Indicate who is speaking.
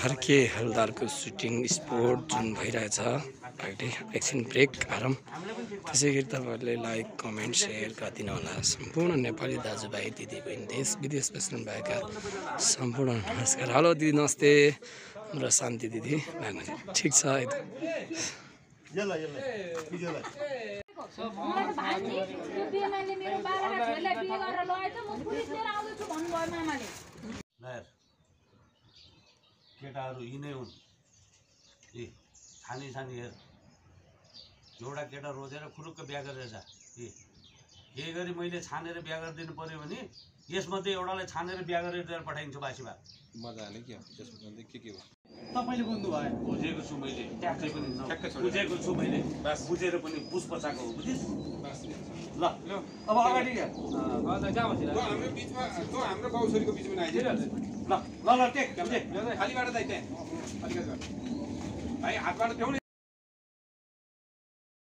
Speaker 1: Harke हलदारको shooting sport जुन भइरहेछ अहिले एकछिन ब्रेक गरौँ। त्यसै गरी तपाईँहरूले लाइक कमेन्ट सेयर गरिदिनु होला। सम्पूर्ण नेपाली दाजुभाइ दिदीबहिनी देश विदेश बस्नुभएका सम्पूर्ण नमस्कार। हेलो दिदी नमस्ते। हाम्रो शान्ति दिदी ठिक छ एकदम।
Speaker 2: केटाहरू यिनै हुन् ए छानी छानी हेर एउटा केटा रोजेर खुरुक्क बिहा गरेर जा ए यही गरी मैले छानेर बिहा गरिदिनु पर्यो भने यसमध्ये एउटालाई छानेर बिहा गरेर दिएर पठाइदिन्छु बासीमा
Speaker 3: मजा आले के त्यसमा के हो
Speaker 2: तपाईले बुझ्नु भयो बुझेको छु मैले ट्याक्कै पनि बुझेको छु मैले बस बुझेर पनि बुझ पचाएको हो बुझिस् ल अब अगाडि
Speaker 3: हाम्रो बीचमा हाम्रो बाउसरीको बीचमा आइदियो
Speaker 2: ल ल ल टेक
Speaker 3: खाली बाटो दाइ त्यहाँ अलिकति भाइ हातबाट